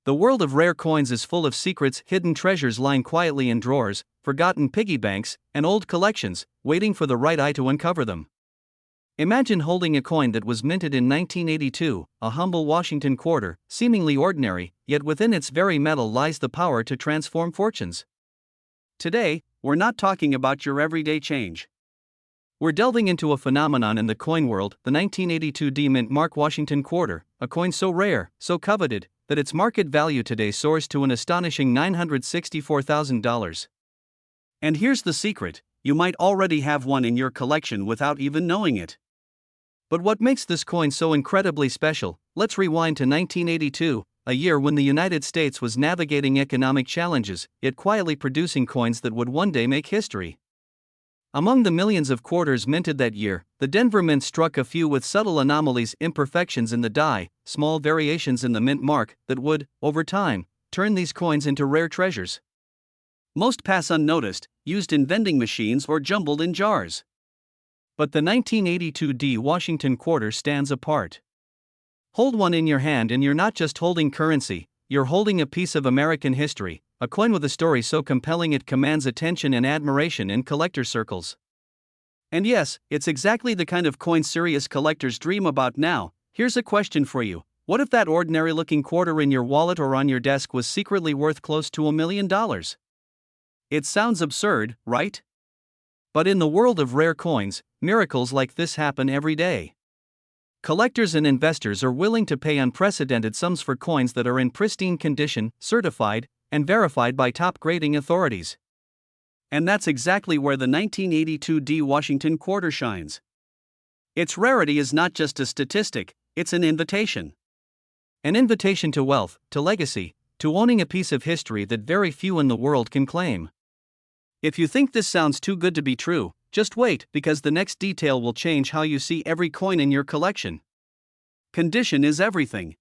The world of rare coins is full of secrets, hidden treasures lying quietly in drawers, forgotten piggy banks, and old collections, waiting for the right eye to uncover them. Imagine holding a coin that was minted in 1982, a humble Washington quarter, seemingly ordinary, yet within its very metal lies the power to transform fortunes. Today, we're not talking about your everyday change. We're delving into a phenomenon in the coin world, the 1982 D Mint Mark Washington quarter, a coin so rare, so coveted, that its market value today soars to an astonishing $964,000. And here's the secret: you might already have one in your collection without even knowing it. But what makes this coin so incredibly special? Let's rewind to 1982, a year when the United States was navigating economic challenges, yet quietly producing coins that would one day make history. Among the millions of quarters minted that year, the Denver Mint struck a few with subtle anomalies, imperfections in the die, small variations in the mint mark, that would, over time, turn these coins into rare treasures. Most pass unnoticed, used in vending machines or jumbled in jars. But the 1982 D Washington quarter stands apart. Hold one in your hand and you're not just holding currency, you're holding a piece of American history, a coin with a story so compelling it commands attention and admiration in collector circles. And yes, it's exactly the kind of coin serious collectors dream about now. Here's a question for you: what if that ordinary-looking quarter in your wallet or on your desk was secretly worth close to $1 million? It sounds absurd, right? But in the world of rare coins, miracles like this happen every day. Collectors and investors are willing to pay unprecedented sums for coins that are in pristine condition, certified, and verified by top grading authorities. And that's exactly where the 1982 D Washington quarter shines. Its rarity is not just a statistic, it's an invitation. An invitation to wealth, to legacy, to owning a piece of history that very few in the world can claim. If you think this sounds too good to be true, just wait, because the next detail will change how you see every coin in your collection. Condition is everything.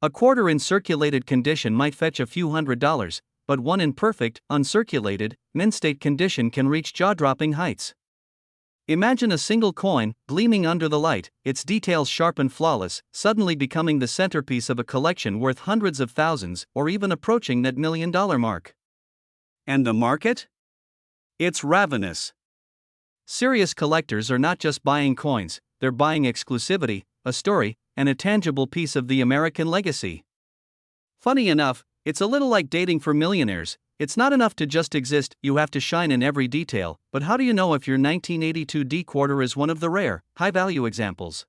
A quarter in circulated condition might fetch a few $100s, but one in perfect, uncirculated, mint-state condition can reach jaw-dropping heights. Imagine a single coin, gleaming under the light, its details sharp and flawless, suddenly becoming the centerpiece of a collection worth hundreds of thousands, or even approaching that $1 million mark. And the market? It's ravenous. Serious collectors are not just buying coins, they're buying exclusivity, a story, and a tangible piece of the American legacy. Funny enough, it's a little like dating for millionaires. It's not enough to just exist, you have to shine in every detail. But how do you know if your 1982 D quarter is one of the rare, high-value examples?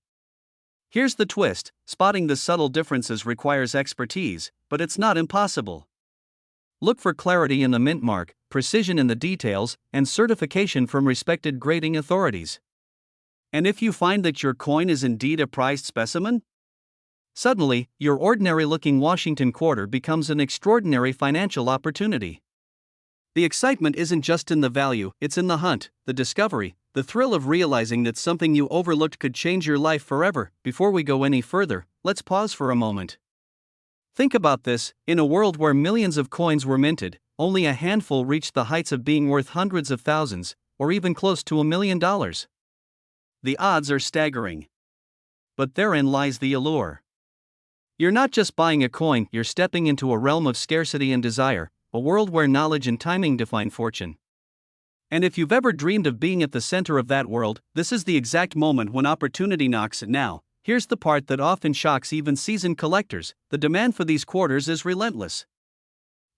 Here's the twist: spotting the subtle differences requires expertise, but it's not impossible. Look for clarity in the mint mark, precision in the details, and certification from respected grading authorities. And if you find that your coin is indeed a prized specimen, suddenly, your ordinary-looking Washington quarter becomes an extraordinary financial opportunity. The excitement isn't just in the value, it's in the hunt, the discovery, the thrill of realizing that something you overlooked could change your life forever. Before we go any further, let's pause for a moment. Think about this: in a world where millions of coins were minted, only a handful reached the heights of being worth hundreds of thousands, or even close to $1 million. The odds are staggering. But therein lies the allure. You're not just buying a coin, you're stepping into a realm of scarcity and desire, a world where knowledge and timing define fortune. And if you've ever dreamed of being at the center of that world, this is the exact moment when opportunity knocks. Now, here's the part that often shocks even seasoned collectors: the demand for these quarters is relentless.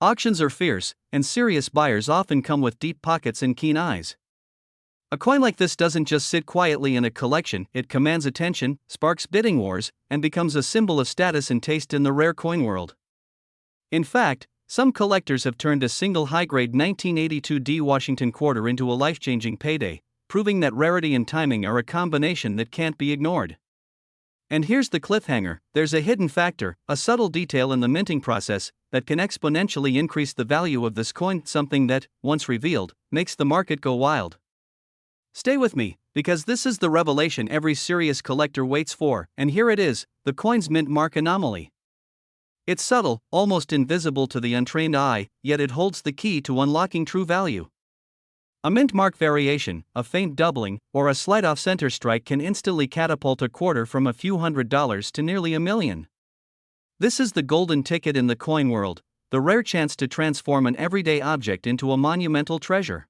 Auctions are fierce, and serious buyers often come with deep pockets and keen eyes. A coin like this doesn't just sit quietly in a collection, it commands attention, sparks bidding wars, and becomes a symbol of status and taste in the rare coin world. In fact, some collectors have turned a single high-grade 1982 D Washington quarter into a life-changing payday, proving that rarity and timing are a combination that can't be ignored. And here's the cliffhanger: there's a hidden factor, a subtle detail in the minting process, that can exponentially increase the value of this coin, something that, once revealed, makes the market go wild. Stay with me, because this is the revelation every serious collector waits for, and here it is: the coin's mint mark anomaly. It's subtle, almost invisible to the untrained eye, yet it holds the key to unlocking true value. A mint mark variation, a faint doubling, or a slight off-center strike can instantly catapult a quarter from a few $100s to nearly $1 million. This is the golden ticket in the coin world, the rare chance to transform an everyday object into a monumental treasure.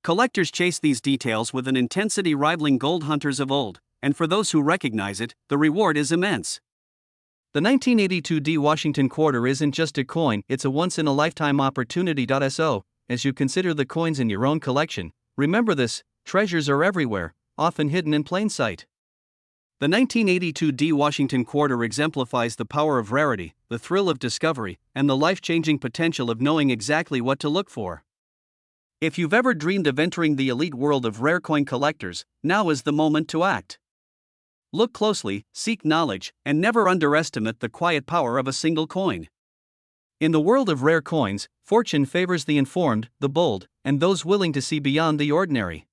Collectors chase these details with an intensity rivaling gold hunters of old, and for those who recognize it, the reward is immense. The 1982 D Washington quarter isn't just a coin, it's a once-in-a-lifetime opportunity. So, as you consider the coins in your own collection, remember this: treasures are everywhere, often hidden in plain sight. The 1982 D Washington quarter exemplifies the power of rarity, the thrill of discovery, and the life-changing potential of knowing exactly what to look for. If you've ever dreamed of entering the elite world of rare coin collectors, now is the moment to act. Look closely, seek knowledge, and never underestimate the quiet power of a single coin. In the world of rare coins, fortune favors the informed, the bold, and those willing to see beyond the ordinary.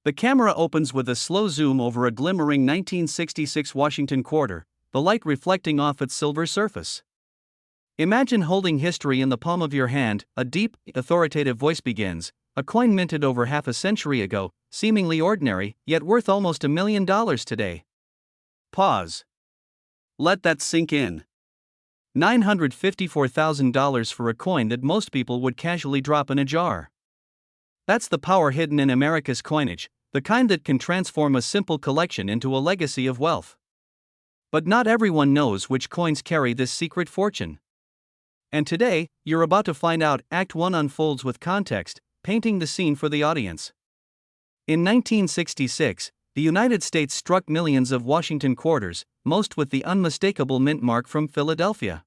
The camera opens with a slow zoom over a glimmering 1966 Washington quarter, the light reflecting off its silver surface. Imagine holding history in the palm of your hand. A deep, authoritative voice begins. A coin minted over half a century ago, seemingly ordinary, yet worth almost $1 million today. Pause. Let that sink in. $954,000 for a coin that most people would casually drop in a jar. That's the power hidden in America's coinage, the kind that can transform a simple collection into a legacy of wealth. But not everyone knows which coins carry this secret fortune. And today, you're about to find out. Act 1 unfolds with context, painting the scene for the audience. In 1966, the United States struck millions of Washington quarters, most with the unmistakable mint mark from Philadelphia.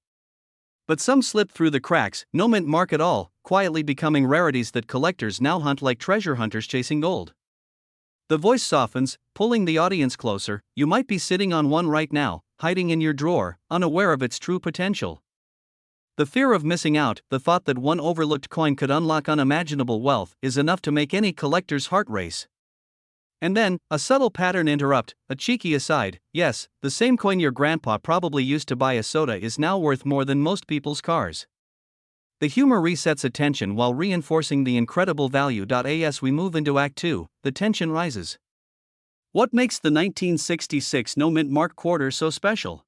But some slipped through the cracks, no mint mark at all, quietly becoming rarities that collectors now hunt like treasure hunters chasing gold. The voice softens, pulling the audience closer. You might be sitting on one right now, hiding in your drawer, unaware of its true potential. The fear of missing out, the thought that one overlooked coin could unlock unimaginable wealth, is enough to make any collector's heart race. And then, a subtle pattern interrupt, a cheeky aside. Yes, the same coin your grandpa probably used to buy a soda is now worth more than most people's cars. The humor resets attention while reinforcing the incredible value. As we move into Act 2, the tension rises. What makes the 1966 no mint mark quarter so special?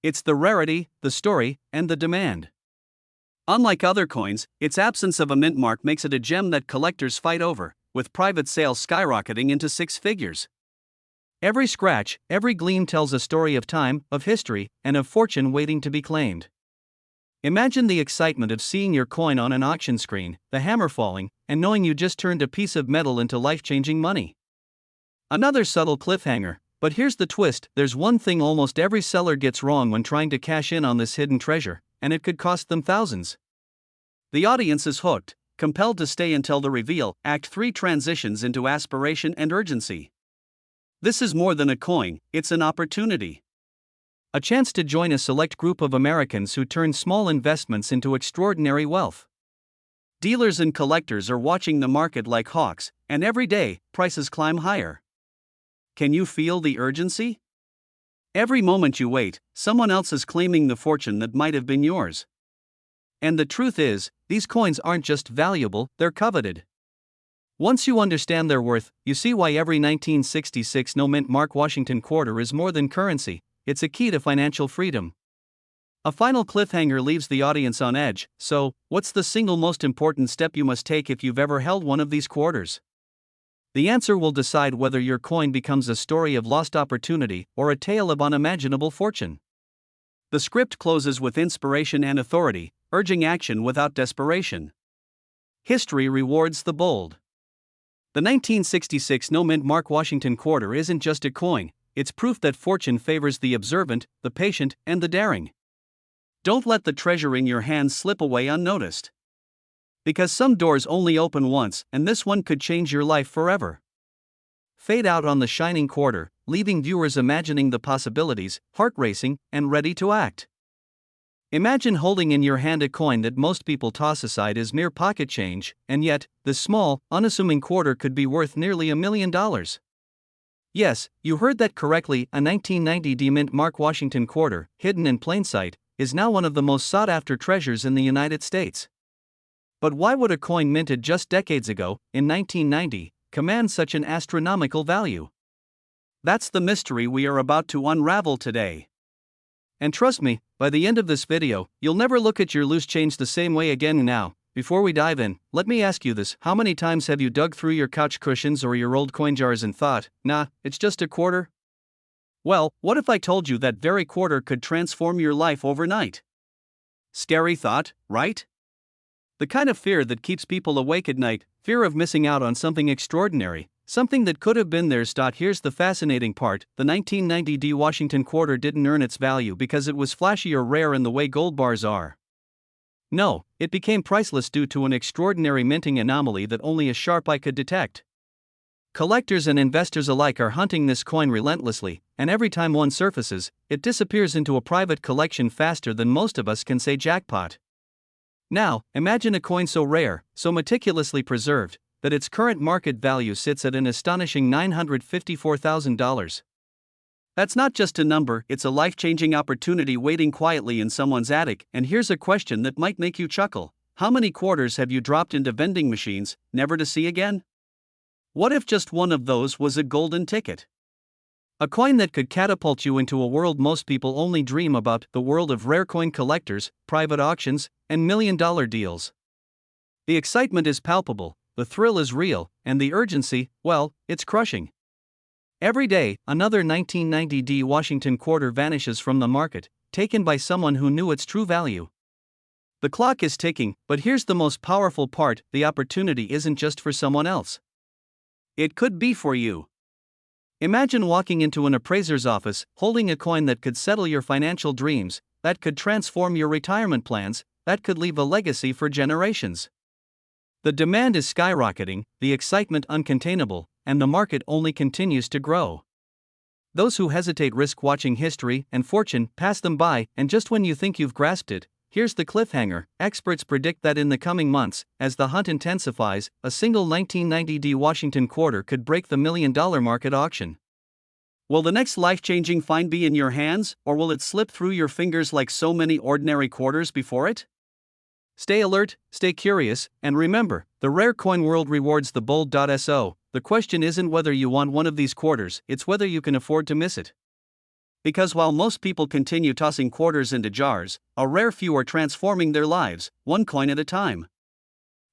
It's the rarity, the story, and the demand. Unlike other coins, its absence of a mint mark makes it a gem that collectors fight over, with private sales skyrocketing into six figures. Every scratch, every gleam tells a story of time, of history, and of fortune waiting to be claimed. Imagine the excitement of seeing your coin on an auction screen, the hammer falling, and knowing you just turned a piece of metal into life-changing money. Another subtle cliffhanger. But here's the twist: there's one thing almost every seller gets wrong when trying to cash in on this hidden treasure, and it could cost them thousands. The audience is hooked, compelled to stay until the reveal. Act 3 transitions into aspiration and urgency. This is more than a coin, it's an opportunity. A chance to join a select group of Americans who turn small investments into extraordinary wealth. Dealers and collectors are watching the market like hawks, and every day, prices climb higher. Can you feel the urgency? Every moment you wait, someone else is claiming the fortune that might have been yours. And the truth is, these coins aren't just valuable, they're coveted. Once you understand their worth, you see why every 1966 no mint mark Washington quarter is more than currency, it's a key to financial freedom. A final cliffhanger leaves the audience on edge. So, what's the single most important step you must take if you've ever held one of these quarters? The answer will decide whether your coin becomes a story of lost opportunity or a tale of unimaginable fortune. The script closes with inspiration and authority, urging action without desperation. History rewards the bold. The 1966 no mint mark Washington quarter isn't just a coin, it's proof that fortune favors the observant, the patient, and the daring. Don't let the treasure in your hands slip away unnoticed. Because some doors only open once, and this one could change your life forever. Fade out on the shining quarter, leaving viewers imagining the possibilities, heart racing, and ready to act. Imagine holding in your hand a coin that most people toss aside as mere pocket change, and yet, this small, unassuming quarter could be worth nearly $1 million. Yes, you heard that correctly. A 1990 D mint mark Washington quarter, hidden in plain sight, is now one of the most sought-after treasures in the United States. But why would a coin minted just decades ago, in 1990, command such an astronomical value? That's the mystery we are about to unravel today. And trust me, by the end of this video, you'll never look at your loose change the same way again. Now, before we dive in, let me ask you this: how many times have you dug through your couch cushions or your old coin jars and thought, nah, it's just a quarter? Well, what if I told you that very quarter could transform your life overnight? Scary thought, right? The kind of fear that keeps people awake at night, fear of missing out on something extraordinary, something that could have been theirs. Here's the fascinating part: the 1990 Washington quarter didn't earn its value because it was flashy or rare in the way gold bars are. No, it became priceless due to an extraordinary minting anomaly that only a sharp eye could detect. Collectors and investors alike are hunting this coin relentlessly, and every time one surfaces, it disappears into a private collection faster than most of us can say jackpot. Now, imagine a coin so rare, so meticulously preserved, that its current market value sits at an astonishing $954,000. That's not just a number, it's a life-changing opportunity waiting quietly in someone's attic. And here's a question that might make you chuckle: how many quarters have you dropped into vending machines, never to see again? What if just one of those was a golden ticket? A coin that could catapult you into a world most people only dream about, the world of rare coin collectors, private auctions, and million-dollar deals. The excitement is palpable, the thrill is real, and the urgency, well, it's crushing. Every day, another 1990 Washington quarter vanishes from the market, taken by someone who knew its true value. The clock is ticking, but here's the most powerful part: the opportunity isn't just for someone else. It could be for you. Imagine walking into an appraiser's office, holding a coin that could settle your financial dreams, that could transform your retirement plans, that could leave a legacy for generations. The demand is skyrocketing, the excitement uncontainable, and the market only continues to grow. Those who hesitate risk watching history and fortune pass them by, and just when you think you've grasped it, here's the cliffhanger: experts predict that in the coming months, as the hunt intensifies, a single 1990 Washington quarter could break the $1 million mark at auction. Will the next life-changing find be in your hands, or will it slip through your fingers like so many ordinary quarters before it? Stay alert, stay curious, and remember, the rare coin world rewards the bold. So, the question isn't whether you want one of these quarters, it's whether you can afford to miss it. Because while most people continue tossing quarters into jars, a rare few are transforming their lives, one coin at a time.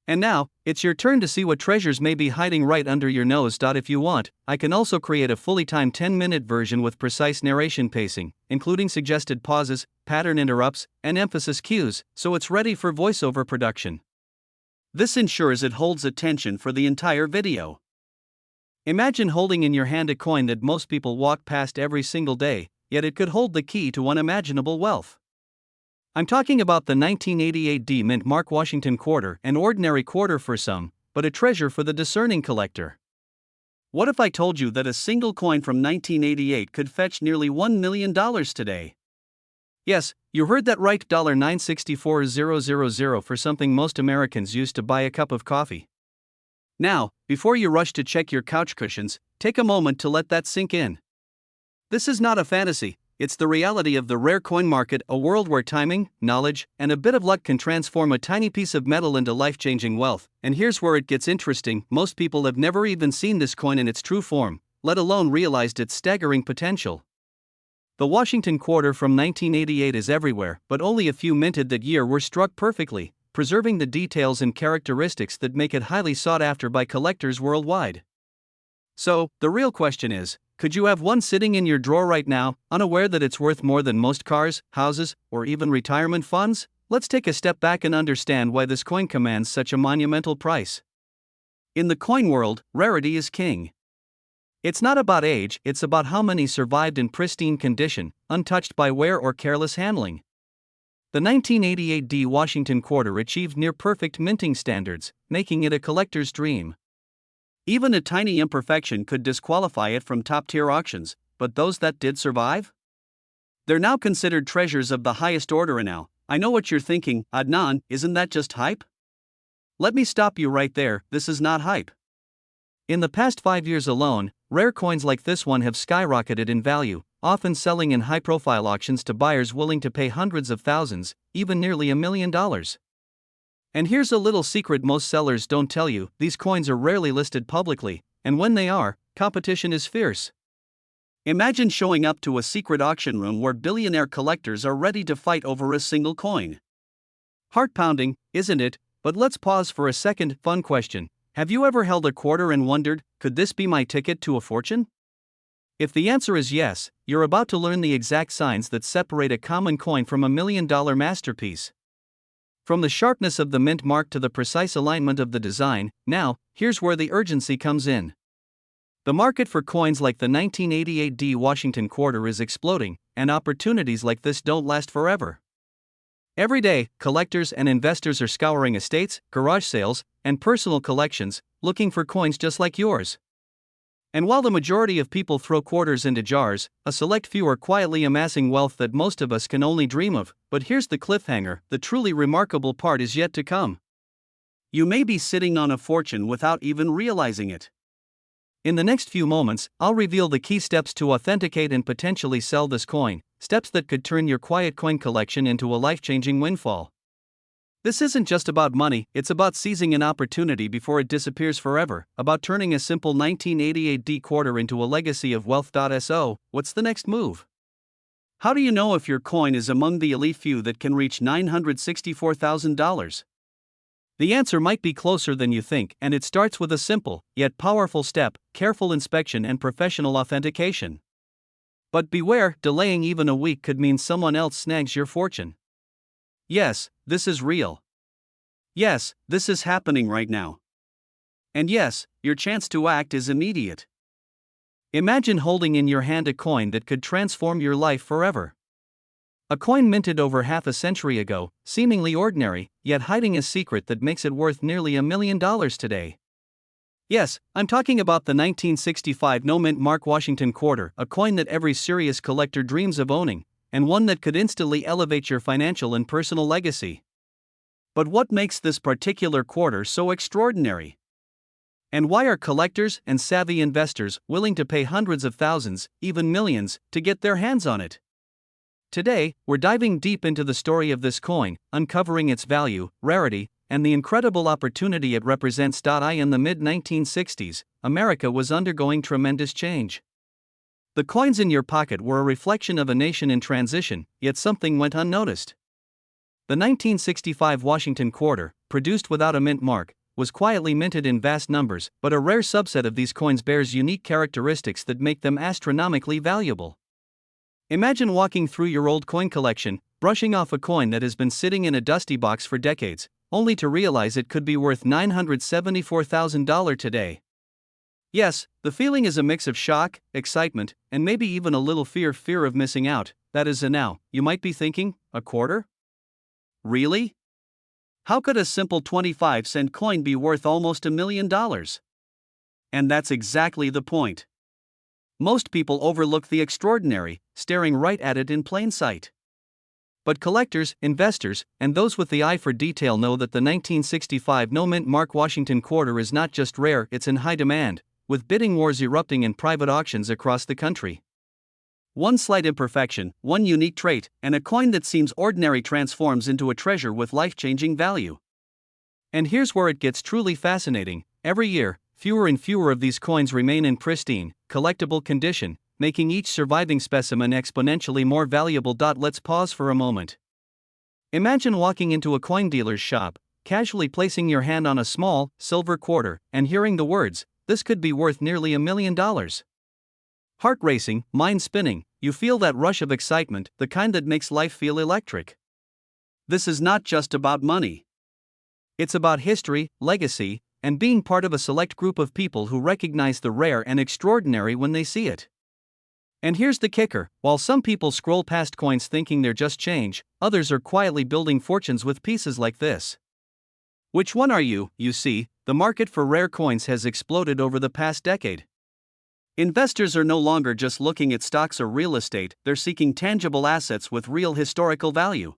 And now, it's your turn to see what treasures may be hiding right under your nose. If you want, I can also create a fully timed 10-minute version with precise narration pacing, including suggested pauses, pattern interrupts, and emphasis cues, so it's ready for voiceover production. This ensures it holds attention for the entire video. Imagine holding in your hand a coin that most people walk past every single day, yet it could hold the key to unimaginable wealth. I'm talking about the 1988 Mint Mark Washington quarter, an ordinary quarter for some, but a treasure for the discerning collector. What if I told you that a single coin from 1988 could fetch nearly $1 million today? Yes, you heard that right, $964,000 for something most Americans use to buy a cup of coffee. Now, before you rush to check your couch cushions, take a moment to let that sink in. This is not a fantasy, it's the reality of the rare coin market, a world where timing, knowledge, and a bit of luck can transform a tiny piece of metal into life-changing wealth. And here's where it gets interesting: most people have never even seen this coin in its true form, let alone realized its staggering potential. The Washington quarter from 1988 is everywhere, but only a few minted that year were struck perfectly, preserving the details and characteristics that make it highly sought after by collectors worldwide. So, the real question is, could you have one sitting in your drawer right now, unaware that it's worth more than most cars, houses, or even retirement funds? Let's take a step back and understand why this coin commands such a monumental price. In the coin world, rarity is king. It's not about age, it's about how many survived in pristine condition, untouched by wear or careless handling. The 1988 Washington quarter achieved near-perfect minting standards, making it a collector's dream. Even a tiny imperfection could disqualify it from top-tier auctions, but those that did survive? They're now considered treasures of the highest order. And now, I know what you're thinking: Adnan, isn't that just hype? Let me stop you right there, this is not hype. In the past 5 years alone, rare coins like this one have skyrocketed in value, often selling in high-profile auctions to buyers willing to pay hundreds of thousands, even nearly $1 million. And here's a little secret most sellers don't tell you: these coins are rarely listed publicly, and when they are, competition is fierce. Imagine showing up to a secret auction room where billionaire collectors are ready to fight over a single coin. Heart-pounding, isn't it? But let's pause for a second. Fun question. Have you ever held a quarter and wondered, could this be my ticket to a fortune? If the answer is yes, you're about to learn the exact signs that separate a common coin from a $1,000,000 masterpiece. From the sharpness of the mint mark to the precise alignment of the design, now, here's where the urgency comes in. The market for coins like the 1988 Washington quarter is exploding, and opportunities like this don't last forever. Every day, collectors and investors are scouring estates, garage sales, and personal collections, looking for coins just like yours. And while the majority of people throw quarters into jars, a select few are quietly amassing wealth that most of us can only dream of. But here's the cliffhanger: the truly remarkable part is yet to come. You may be sitting on a fortune without even realizing it. In the next few moments, I'll reveal the key steps to authenticate and potentially sell this coin, steps that could turn your quiet coin collection into a life-changing windfall. This isn't just about money, it's about seizing an opportunity before it disappears forever, about turning a simple 1988 quarter into a legacy of wealth. So, what's the next move? How do you know if your coin is among the elite few that can reach $964,000? The answer might be closer than you think, and it starts with a simple, yet powerful step: careful inspection and professional authentication. But beware, delaying even a week could mean someone else snags your fortune. Yes, this is real. Yes, this is happening right now. And yes, your chance to act is immediate. Imagine holding in your hand a coin that could transform your life forever. A coin minted over half a century ago, seemingly ordinary, yet hiding a secret that makes it worth nearly $1,000,000 today. Yes, I'm talking about the 1965 no-mint mark Washington quarter, a coin that every serious collector dreams of owning, and one that could instantly elevate your financial and personal legacy. But what makes this particular quarter so extraordinary? And why are collectors and savvy investors willing to pay hundreds of thousands, even millions, to get their hands on it? Today, we're diving deep into the story of this coin, uncovering its value, rarity, and the incredible opportunity it represents. In the mid-1960s, America was undergoing tremendous change. The coins in your pocket were a reflection of a nation in transition, yet something went unnoticed. The 1965 Washington quarter, produced without a mint mark, was quietly minted in vast numbers, but a rare subset of these coins bears unique characteristics that make them astronomically valuable. Imagine walking through your old coin collection, brushing off a coin that has been sitting in a dusty box for decades, only to realize it could be worth $974,000 today. Yes, the feeling is a mix of shock, excitement, and maybe even a little fear of missing out. That is, now, you might be thinking, a quarter? Really? How could a simple 25-cent coin be worth almost $1,000,000? And that's exactly the point. Most people overlook the extraordinary, staring right at it in plain sight. But collectors, investors, and those with the eye for detail know that the 1965 no-mint mark Washington quarter is not just rare, it's in high demand, with bidding wars erupting in private auctions across the country. One slight imperfection, one unique trait, and a coin that seems ordinary transforms into a treasure with life-changing value. And here's where it gets truly fascinating. Every year, fewer and fewer of these coins remain in pristine, collectible condition, making each surviving specimen exponentially more valuable. Let's pause for a moment. Imagine walking into a coin dealer's shop, casually placing your hand on a small, silver quarter, and hearing the words, "This could be worth nearly $1,000,000. Heart racing, mind spinning, you feel that rush of excitement, the kind that makes life feel electric. This is not just about money. It's about history, legacy, and being part of a select group of people who recognize the rare and extraordinary when they see it. And here's the kicker: while some people scroll past coins thinking they're just change, others are quietly building fortunes with pieces like this. Which one are you? You see, the market for rare coins has exploded over the past decade. Investors are no longer just looking at stocks or real estate, they're seeking tangible assets with real historical value.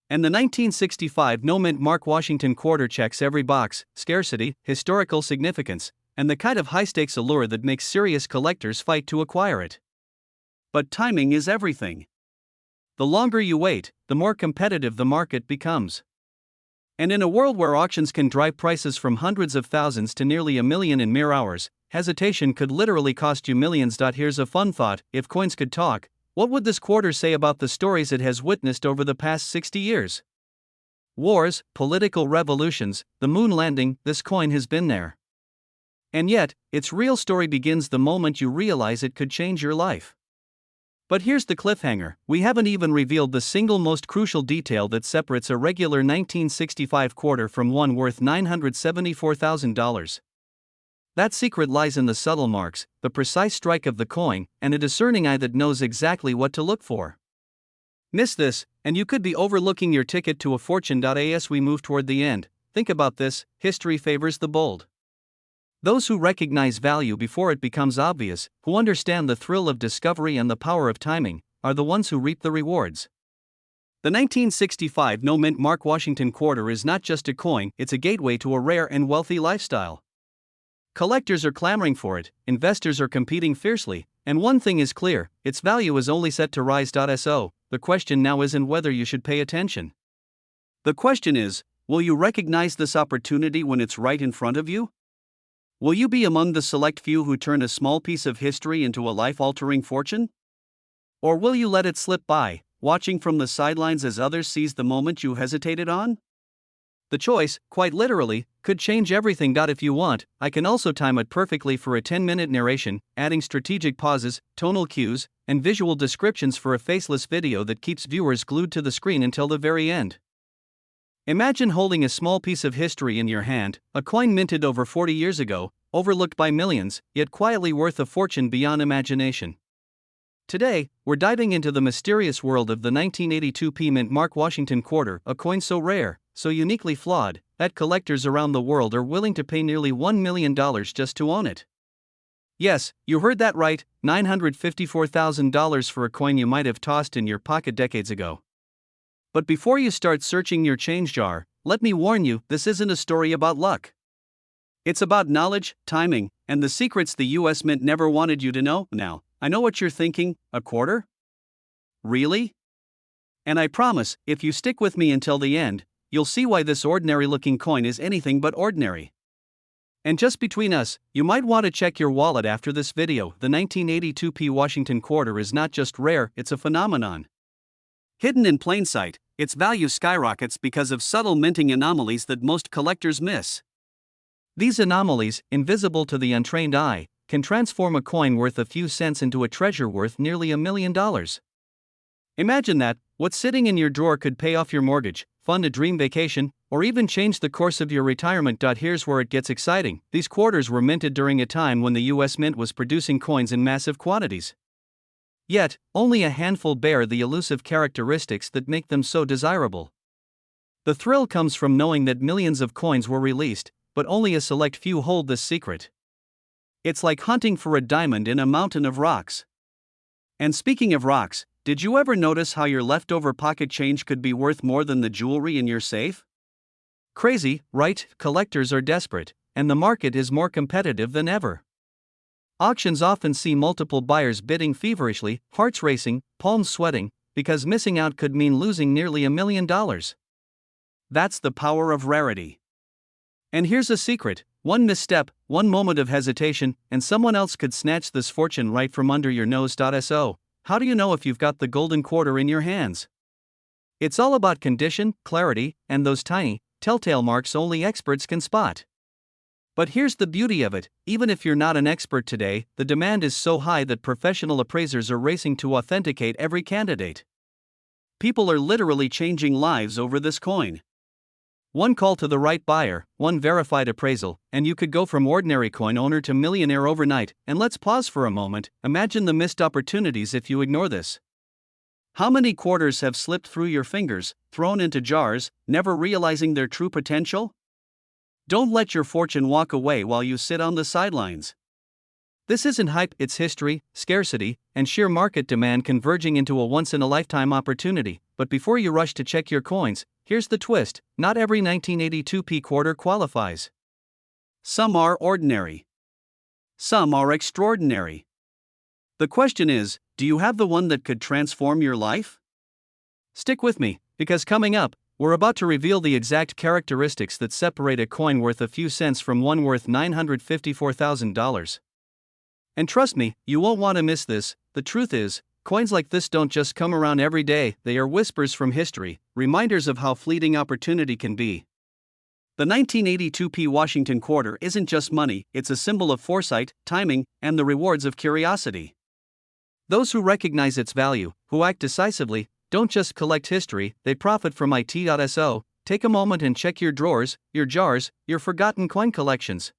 And the 1965 no-mint mark Washington quarter checks every box: scarcity, historical significance, and the kind of high-stakes allure that makes serious collectors fight to acquire it. But timing is everything. The longer you wait, the more competitive the market becomes. And in a world where auctions can drive prices from hundreds of thousands to nearly a million in mere hours, hesitation could literally cost you millions. Here's a fun thought: if coins could talk, what would this quarter say about the stories it has witnessed over the past 60 years? Wars, political revolutions, the moon landing, this coin has been there. And yet, its real story begins the moment you realize it could change your life. But here's the cliffhanger: we haven't even revealed the single most crucial detail that separates a regular 1965 quarter from one worth $974,000. That secret lies in the subtle marks, the precise strike of the coin, and a discerning eye that knows exactly what to look for. Miss this, and you could be overlooking your ticket to a fortune. As we move toward the end, think about this: history favors the bold. Those who recognize value before it becomes obvious, who understand the thrill of discovery and the power of timing, are the ones who reap the rewards. The 1965 no-mint Mark Washington quarter is not just a coin, it's a gateway to a rare and wealthy lifestyle. Collectors are clamoring for it, investors are competing fiercely, and one thing is clear: its value is only set to rise. So, the question now isn't whether you should pay attention. The question is, will you recognize this opportunity when it's right in front of you? Will you be among the select few who turn a small piece of history into a life-altering fortune? Or will you let it slip by, watching from the sidelines as others seize the moment you hesitated on? The choice, quite literally, could change everything. If you want, I can also time it perfectly for a 10-minute narration, adding strategic pauses, tonal cues, and visual descriptions for a faceless video that keeps viewers glued to the screen until the very end. Imagine holding a small piece of history in your hand, a coin minted over 40 years ago, overlooked by millions, yet quietly worth a fortune beyond imagination. Today, we're diving into the mysterious world of the 1982 mint Mark Washington quarter, a coin so rare, so uniquely flawed, that collectors around the world are willing to pay nearly $1 million just to own it. Yes, you heard that right, $954,000 for a coin you might have tossed in your pocket decades ago. But before you start searching your change jar, let me warn you, this isn't a story about luck. It's about knowledge, timing, and the secrets the US Mint never wanted you to know. Now, I know what you're thinking: a quarter? Really? And I promise, if you stick with me until the end, you'll see why this ordinary-looking coin is anything but ordinary. And just between us, you might want to check your wallet after this video. The 1982 Washington quarter is not just rare, it's a phenomenon. Hidden in plain sight, its value skyrockets because of subtle minting anomalies that most collectors miss. These anomalies, invisible to the untrained eye, can transform a coin worth a few cents into a treasure worth nearly $1 million. Imagine that: what's sitting in your drawer could pay off your mortgage, fund a dream vacation, or even change the course of your retirement. Here's where it gets exciting: these quarters were minted during a time when the US Mint was producing coins in massive quantities. Yet, only a handful bear the elusive characteristics that make them so desirable. The thrill comes from knowing that millions of coins were released, but only a select few hold this secret. It's like hunting for a diamond in a mountain of rocks. And speaking of rocks, did you ever notice how your leftover pocket change could be worth more than the jewelry in your safe? Crazy, right? Collectors are desperate, and the market is more competitive than ever. Auctions often see multiple buyers bidding feverishly, hearts racing, palms sweating, because missing out could mean losing nearly $1 million. That's the power of rarity. And here's a secret: one misstep, one moment of hesitation, and someone else could snatch this fortune right from under your nose. So, how do you know if you've got the golden quarter in your hands? It's all about condition, clarity, and those tiny, telltale marks only experts can spot. But here's the beauty of it: even if you're not an expert today, the demand is so high that professional appraisers are racing to authenticate every candidate. People are literally changing lives over this coin. One call to the right buyer, one verified appraisal, and you could go from ordinary coin owner to millionaire overnight. And let's pause for a moment: imagine the missed opportunities if you ignore this. How many quarters have slipped through your fingers, thrown into jars, never realizing their true potential? Don't let your fortune walk away while you sit on the sidelines. This isn't hype, it's history, scarcity, and sheer market demand converging into a once-in-a-lifetime opportunity. But before you rush to check your coins, here's the twist: not every 1982 quarter qualifies. Some are ordinary. Some are extraordinary. The question is, do you have the one that could transform your life? Stick with me, because coming up, We're about to reveal the exact characteristics that separate a coin worth a few cents from one worth $954,000. And trust me, you won't want to miss this. The truth is, coins like this don't just come around every day, they are whispers from history, reminders of how fleeting opportunity can be. The 1982 P Washington quarter isn't just money, it's a symbol of foresight, timing, and the rewards of curiosity. Those who recognize its value, who act decisively, don't just collect history, they profit from it. Take a moment and check your drawers, your jars, your forgotten coin collections.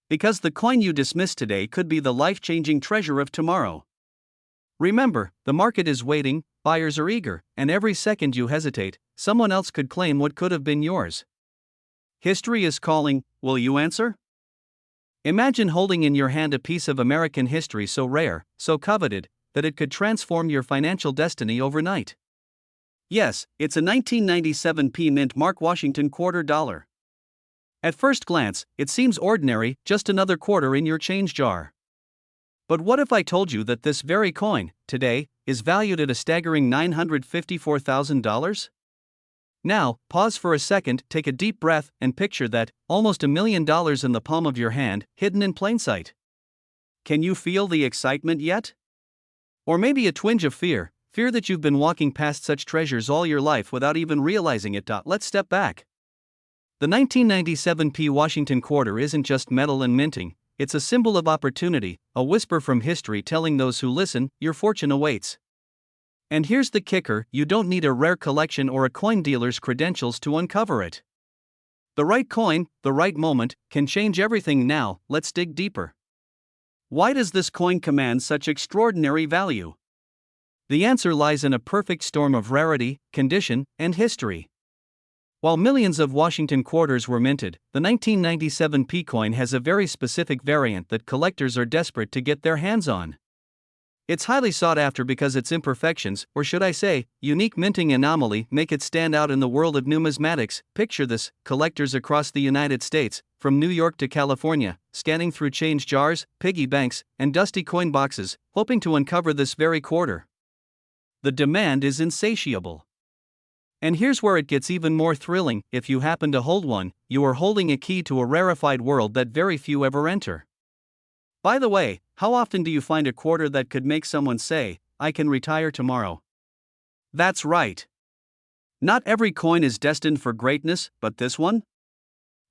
Because the coin you dismiss today could be the life-changing treasure of tomorrow. Remember, the market is waiting, buyers are eager, and every second you hesitate, someone else could claim what could have been yours. History is calling, will you answer? Imagine holding in your hand a piece of American history so rare, so coveted, that it could transform your financial destiny overnight. Yes, it's a 1997 P Mint Mark Washington quarter dollar. At first glance, it seems ordinary, just another quarter in your change jar. But what if I told you that this very coin, today, is valued at a staggering $954,000? Now, pause for a second, take a deep breath, and picture that, almost $1 million in the palm of your hand, hidden in plain sight. Can you feel the excitement yet? Or maybe a twinge of fear that you've been walking past such treasures all your life without even realizing it. Let's step back. The 1997 P Washington quarter isn't just metal and minting, it's a symbol of opportunity, a whisper from history telling those who listen, your fortune awaits. And here's the kicker, you don't need a rare collection or a coin dealer's credentials to uncover it. The right coin, the right moment, can change everything. Now, let's dig deeper. Why does this coin command such extraordinary value? The answer lies in a perfect storm of rarity, condition, and history. While millions of Washington quarters were minted, the 1997 P coin has a very specific variant that collectors are desperate to get their hands on. It's highly sought after because its imperfections, or should I say, unique minting anomaly, make it stand out in the world of numismatics. Picture this, collectors across the United States, from New York to California, scanning through change jars, piggy banks, and dusty coin boxes, hoping to uncover this very quarter. The demand is insatiable. And here's where it gets even more thrilling, if you happen to hold one, you are holding a key to a rarefied world that very few ever enter. By the way, how often do you find a quarter that could make someone say, I can retire tomorrow? That's right. Not every coin is destined for greatness, but this one?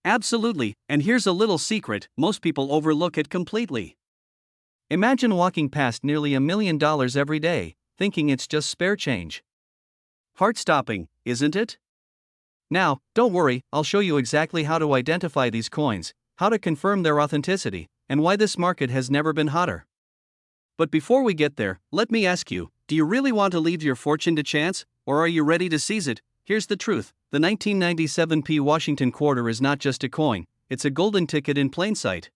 Absolutely, and here's a little secret, most people overlook it completely. Imagine walking past nearly $1 million every day, thinking it's just spare change. Heart-stopping, isn't it? Now, don't worry, I'll show you exactly how to identify these coins, how to confirm their authenticity, and why this market has never been hotter. But before we get there, let me ask you, do you really want to leave your fortune to chance, or are you ready to seize it? Here's the truth, the 1997 P Washington quarter is not just a coin, it's a golden ticket in plain sight.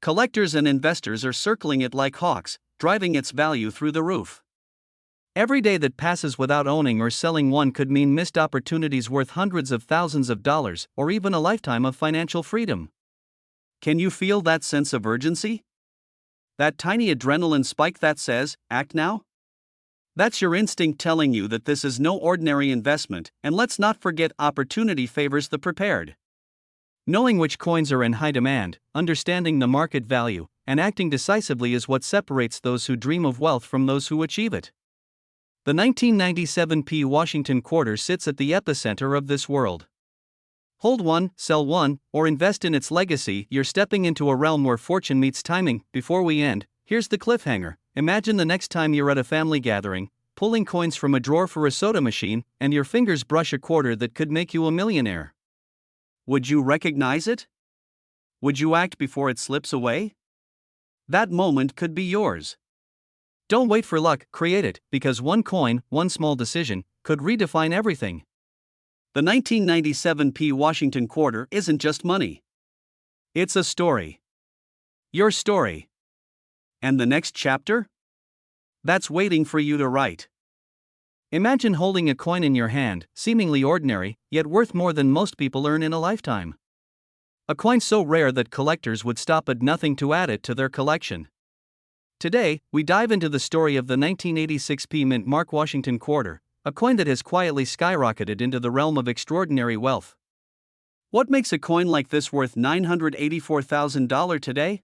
Collectors and investors are circling it like hawks, driving its value through the roof. Every day that passes without owning or selling one could mean missed opportunities worth hundreds of thousands of dollars, or even a lifetime of financial freedom. Can you feel that sense of urgency? That tiny adrenaline spike that says, act now? That's your instinct telling you that this is no ordinary investment, and let's not forget opportunity favors the prepared. Knowing which coins are in high demand, understanding the market value, and acting decisively is what separates those who dream of wealth from those who achieve it. The 1997 P Washington quarter sits at the epicenter of this world. Hold one, sell one, or invest in its legacy, you're stepping into a realm where fortune meets timing. Before we end, here's the cliffhanger. Imagine the next time you're at a family gathering, pulling coins from a drawer for a soda machine, and your fingers brush a quarter that could make you a millionaire. Would you recognize it? Would you act before it slips away? That moment could be yours. Don't wait for luck, create it, because one coin, one small decision, could redefine everything. The 1997 P Washington quarter isn't just money. It's a story. Your story. And the next chapter? That's waiting for you to write. Imagine holding a coin in your hand, seemingly ordinary, yet worth more than most people earn in a lifetime. A coin so rare that collectors would stop at nothing to add it to their collection. Today, we dive into the story of the 1986 P Mint Mark Washington quarter, a coin that has quietly skyrocketed into the realm of extraordinary wealth. What makes a coin like this worth $984,000 today?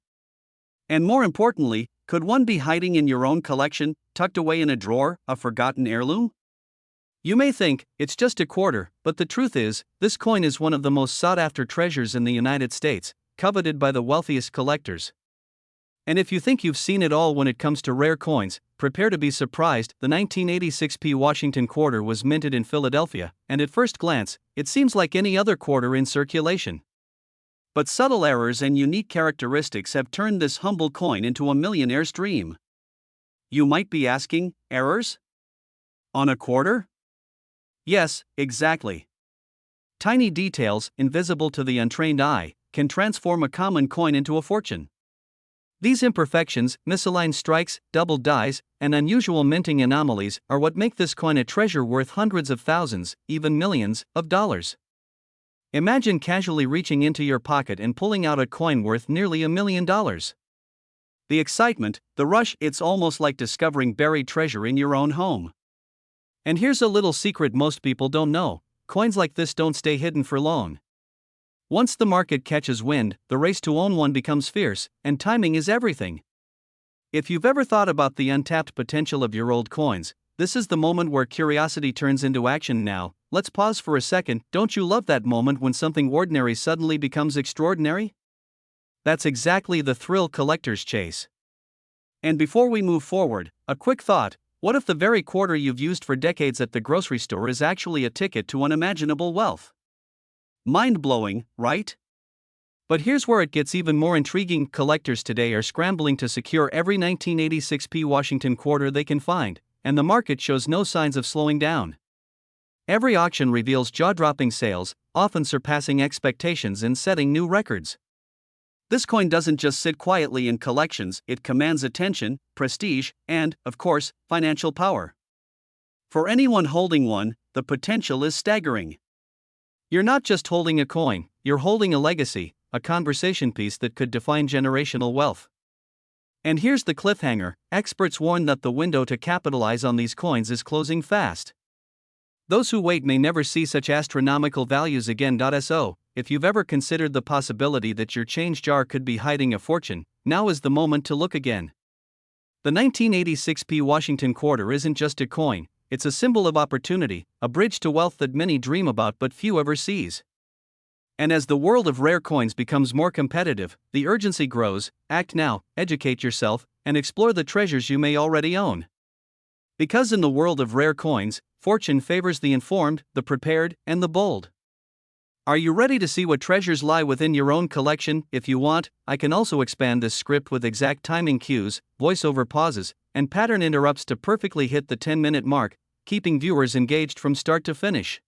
And more importantly, could one be hiding in your own collection, tucked away in a drawer, a forgotten heirloom? You may think, it's just a quarter, but the truth is, this coin is one of the most sought-after treasures in the United States, coveted by the wealthiest collectors. And if you think you've seen it all when it comes to rare coins, prepare to be surprised. The 1986 Washington quarter was minted in Philadelphia, and at first glance, it seems like any other quarter in circulation. But subtle errors and unique characteristics have turned this humble coin into a millionaire's dream. You might be asking, errors? On a quarter? Yes, exactly. Tiny details, invisible to the untrained eye, can transform a common coin into a fortune. These imperfections, misaligned strikes, doubled dies, and unusual minting anomalies are what make this coin a treasure worth hundreds of thousands, even millions, of dollars. Imagine casually reaching into your pocket and pulling out a coin worth nearly $1 million. The excitement, the rush, it's almost like discovering buried treasure in your own home. And here's a little secret most people don't know: coins like this don't stay hidden for long. Once the market catches wind, the race to own one becomes fierce, and timing is everything. If you've ever thought about the untapped potential of your old coins, this is the moment where curiosity turns into action. Now, let's pause for a second. Don't you love that moment when something ordinary suddenly becomes extraordinary? That's exactly the thrill collectors chase. And before we move forward, a quick thought: what if the very quarter you've used for decades at the grocery store is actually a ticket to unimaginable wealth? Mind-blowing, right? But here's where it gets even more intriguing. Collectors today are scrambling to secure every 1986 Washington quarter they can find, and the market shows no signs of slowing down. Every auction reveals jaw-dropping sales, often surpassing expectations and setting new records. This coin doesn't just sit quietly in collections, it commands attention, prestige, and, of course, financial power. For anyone holding one, the potential is staggering. You're not just holding a coin, you're holding a legacy, a conversation piece that could define generational wealth. And here's the cliffhanger: experts warn that the window to capitalize on these coins is closing fast. Those who wait may never see such astronomical values again. So, if you've ever considered the possibility that your change jar could be hiding a fortune, now is the moment to look again. The 1986 Washington quarter isn't just a coin, it's a symbol of opportunity, a bridge to wealth that many dream about but few ever seize. And as the world of rare coins becomes more competitive, the urgency grows: act now, educate yourself, and explore the treasures you may already own. Because in the world of rare coins, fortune favors the informed, the prepared, and the bold. Are you ready to see what treasures lie within your own collection? If you want, I can also expand this script with exact timing cues, voiceover pauses, and pattern interrupts to perfectly hit the 10-minute mark, keeping viewers engaged from start to finish.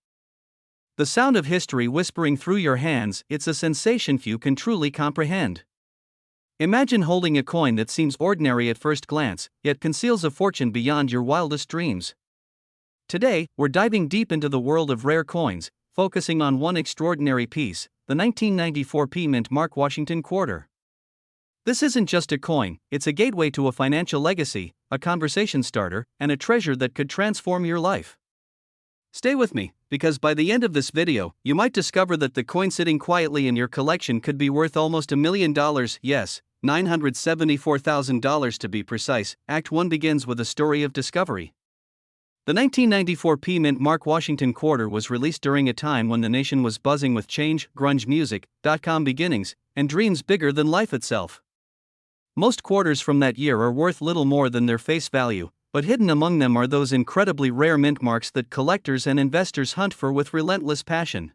The sound of history whispering through your hands, it's a sensation few can truly comprehend. Imagine holding a coin that seems ordinary at first glance, yet conceals a fortune beyond your wildest dreams. Today, we're diving deep into the world of rare coins, focusing on one extraordinary piece, the 1994 Mint Mark Washington quarter. This isn't just a coin, it's a gateway to a financial legacy, a conversation starter, and a treasure that could transform your life. Stay with me, because by the end of this video, you might discover that the coin sitting quietly in your collection could be worth almost $1 million, yes, $974,000 to be precise. Act 1 begins with a story of discovery. The 1994 Mint Mark Washington quarter was released during a time when the nation was buzzing with change, grunge music, dot-com beginnings, and dreams bigger than life itself. Most quarters from that year are worth little more than their face value, but hidden among them are those incredibly rare mint marks that collectors and investors hunt for with relentless passion.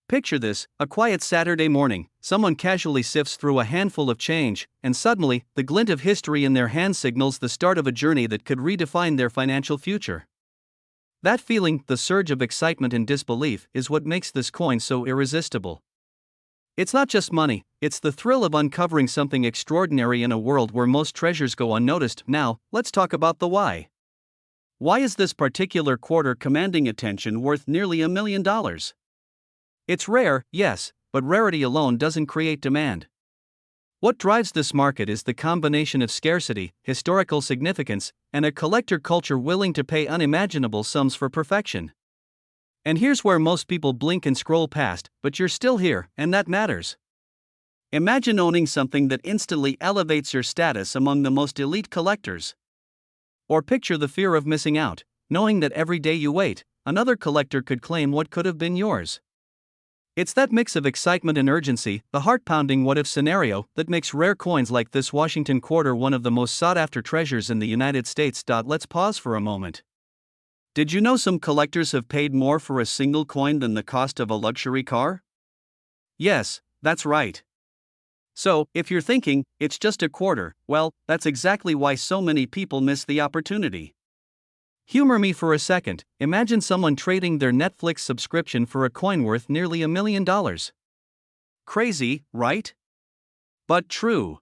Picture this: a quiet Saturday morning, someone casually sifts through a handful of change, and suddenly, the glint of history in their hand signals the start of a journey that could redefine their financial future. That feeling, the surge of excitement and disbelief, is what makes this coin so irresistible. It's not just money, it's the thrill of uncovering something extraordinary in a world where most treasures go unnoticed. Now, let's talk about the why. Why is this particular quarter commanding attention, worth nearly $1 million? It's rare, yes, but rarity alone doesn't create demand. What drives this market is the combination of scarcity, historical significance, and a collector culture willing to pay unimaginable sums for perfection. And here's where most people blink and scroll past, but you're still here, and that matters. Imagine owning something that instantly elevates your status among the most elite collectors. Or picture the fear of missing out, knowing that every day you wait, another collector could claim what could have been yours. It's that mix of excitement and urgency, the heart-pounding what-if scenario, that makes rare coins like this Washington quarter one of the most sought-after treasures in the United States. Let's pause for a moment. Did you know some collectors have paid more for a single coin than the cost of a luxury car? Yes, that's right. So, if you're thinking, it's just a quarter, well, that's exactly why so many people miss the opportunity. Humor me for a second. Imagine someone trading their Netflix subscription for a coin worth nearly $1 million. Crazy, right? But true.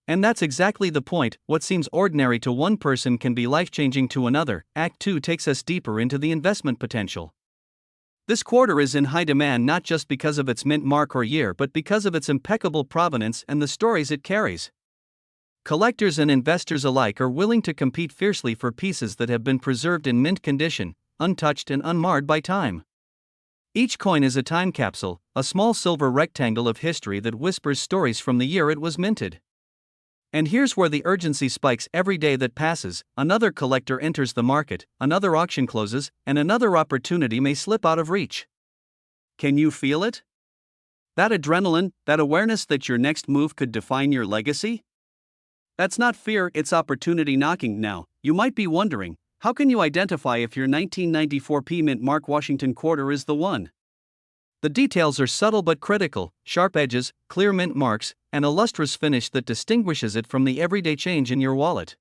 And that's exactly the point. What seems ordinary to one person can be life-changing to another. Act 2 takes us deeper into the investment potential. This quarter is in high demand not just because of its mint mark or year, but because of its impeccable provenance and the stories it carries. Collectors and investors alike are willing to compete fiercely for pieces that have been preserved in mint condition, untouched and unmarred by time. Each coin is a time capsule, a small silver rectangle of history that whispers stories from the year it was minted. And here's where the urgency spikes. Every day that passes, another collector enters the market, another auction closes, and another opportunity may slip out of reach. Can you feel it? That adrenaline, that awareness that your next move could define your legacy? That's not fear, it's opportunity knocking. Now, you might be wondering, how can you identify if your 1994 P mint mark Washington quarter is the one? The details are subtle but critical: sharp edges, clear mint marks, and a lustrous finish that distinguishes it from the everyday change in your wallet.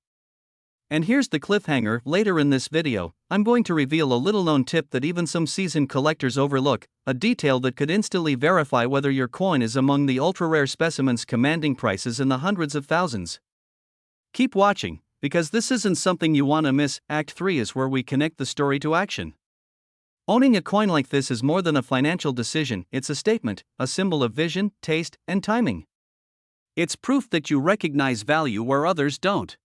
And here's the cliffhanger. Later in this video, I'm going to reveal a little-known tip that even some seasoned collectors overlook, a detail that could instantly verify whether your coin is among the ultra-rare specimens commanding prices in the hundreds of thousands. Keep watching, because this isn't something you want to miss. Act 3 is where we connect the story to action. Owning a coin like this is more than a financial decision, it's a statement, a symbol of vision, taste, and timing. It's proof that you recognize value where others don't.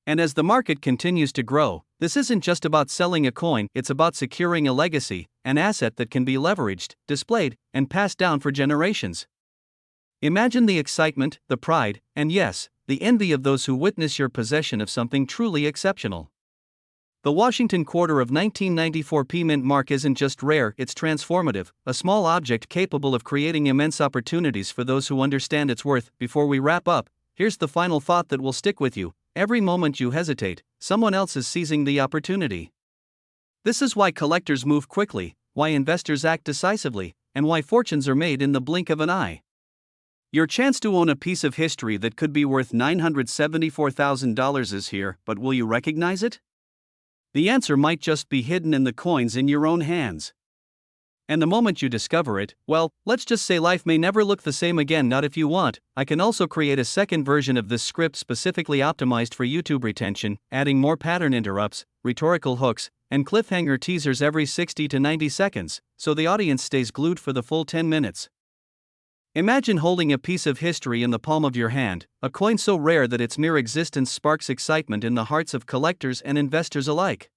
And as the market continues to grow, this isn't just about selling a coin, it's about securing a legacy, an asset that can be leveraged, displayed, and passed down for generations. Imagine the excitement, the pride, and yes, the envy of those who witness your possession of something truly exceptional. The Washington quarter of 1994 P mint mark isn't just rare, it's transformative, a small object capable of creating immense opportunities for those who understand its worth. Before we wrap up, here's the final thought that will stick with you: every moment you hesitate, someone else is seizing the opportunity. This is why collectors move quickly, why investors act decisively, and why fortunes are made in the blink of an eye. Your chance to own a piece of history that could be worth $974,000 is here, but will you recognize it? The answer might just be hidden in the coins in your own hands. And the moment you discover it, well, let's just say life may never look the same again. Not if you want. I can also create a second version of this script specifically optimized for YouTube retention, adding more pattern interrupts, rhetorical hooks, and cliffhanger teasers every 60 to 90 seconds, so the audience stays glued for the full 10 minutes. Imagine holding a piece of history in the palm of your hand, a coin so rare that its mere existence sparks excitement in the hearts of collectors and investors alike.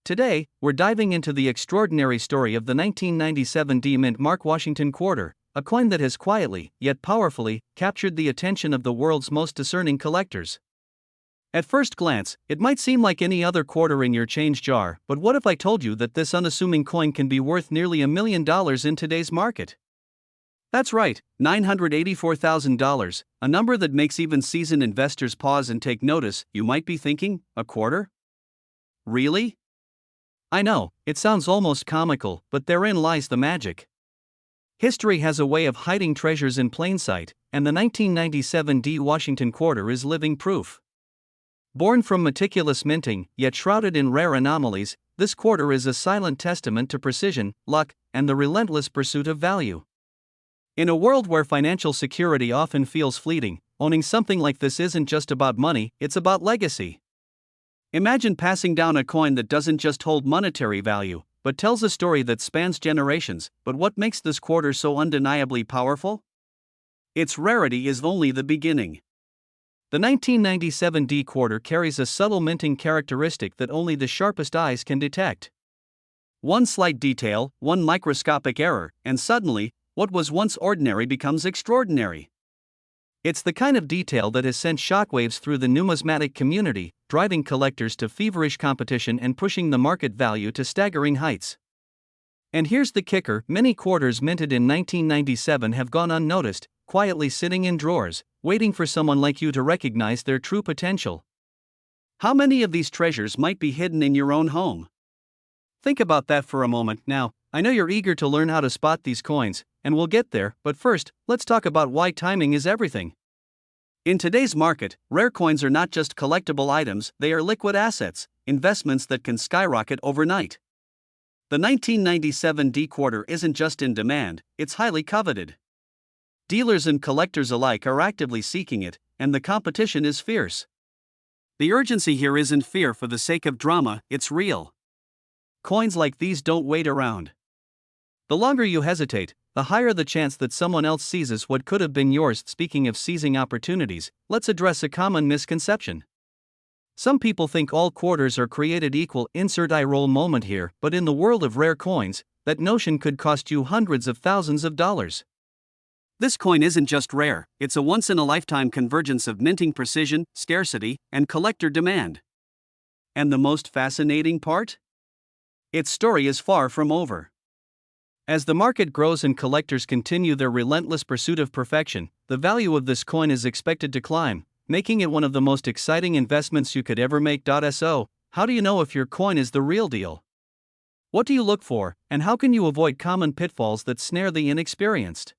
Today, we're diving into the extraordinary story of the 1997 D mint mark Washington quarter, a coin that has quietly, yet powerfully, captured the attention of the world's most discerning collectors. At first glance, it might seem like any other quarter in your change jar, but what if I told you that this unassuming coin can be worth nearly $1 million in today's market? That's right, $984,000, a number that makes even seasoned investors pause and take notice. You might be thinking, a quarter? Really? I know, it sounds almost comical, but therein lies the magic. History has a way of hiding treasures in plain sight, and the 1997 D Washington quarter is living proof. Born from meticulous minting, yet shrouded in rare anomalies, this quarter is a silent testament to precision, luck, and the relentless pursuit of value. In a world where financial security often feels fleeting, owning something like this isn't just about money, it's about legacy. Imagine passing down a coin that doesn't just hold monetary value, but tells a story that spans generations. But what makes this quarter so undeniably powerful? Its rarity is only the beginning. The 1997 D quarter carries a subtle minting characteristic that only the sharpest eyes can detect. One slight detail, one microscopic error, and suddenly, what was once ordinary becomes extraordinary. It's the kind of detail that has sent shockwaves through the numismatic community, driving collectors to feverish competition and pushing the market value to staggering heights. And here's the kicker: many quarters minted in 1997 have gone unnoticed, quietly sitting in drawers, waiting for someone like you to recognize their true potential. How many of these treasures might be hidden in your own home? Think about that for a moment. Now, I know you're eager to learn how to spot these coins, and we'll get there, but first, let's talk about why timing is everything. In today's market, rare coins are not just collectible items, they are liquid assets, investments that can skyrocket overnight. The 1997 D quarter isn't just in demand, it's highly coveted. Dealers and collectors alike are actively seeking it, and the competition is fierce. The urgency here isn't fear for the sake of drama, it's real. Coins like these don't wait around. The longer you hesitate, the higher the chance that someone else seizes what could have been yours. Speaking of seizing opportunities, let's address a common misconception. Some people think all quarters are created equal. Insert eye roll moment here, but in the world of rare coins, that notion could cost you hundreds of thousands of dollars. This coin isn't just rare, it's a once-in-a-lifetime convergence of minting precision, scarcity, and collector demand. And the most fascinating part? Its story is far from over. As the market grows and collectors continue their relentless pursuit of perfection, the value of this coin is expected to climb, making it one of the most exciting investments you could ever make. So, how do you know if your coin is the real deal? What do you look for, and how can you avoid common pitfalls that snare the inexperienced?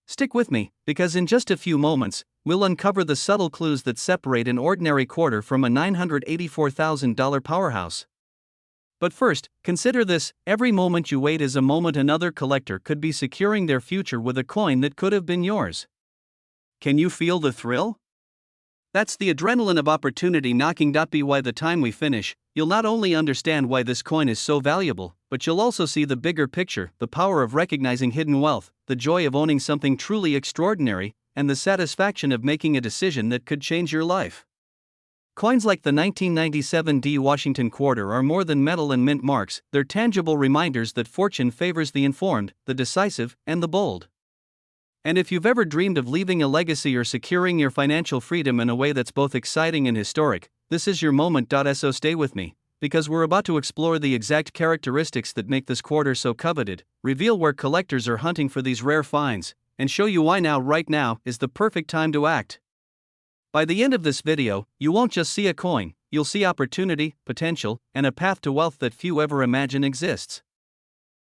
Stick with me, because in just a few moments, we'll uncover the subtle clues that separate an ordinary quarter from a $984,000 powerhouse. But first, consider this: every moment you wait is a moment another collector could be securing their future with a coin that could have been yours. Can you feel the thrill? That's the adrenaline of opportunity knocking. By the time we finish, you'll not only understand why this coin is so valuable, but you'll also see the bigger picture: the power of recognizing hidden wealth, the joy of owning something truly extraordinary, and the satisfaction of making a decision that could change your life. Coins like the 1997 D Washington quarter are more than metal and mint marks, they're tangible reminders that fortune favors the informed, the decisive, and the bold. And if you've ever dreamed of leaving a legacy or securing your financial freedom in a way that's both exciting and historic, this is your moment. So stay with me, because we're about to explore the exact characteristics that make this quarter so coveted, reveal where collectors are hunting for these rare finds, and show you why right now is the perfect time to act. By the end of this video, you won't just see a coin, you'll see opportunity, potential, and a path to wealth that few ever imagine exists.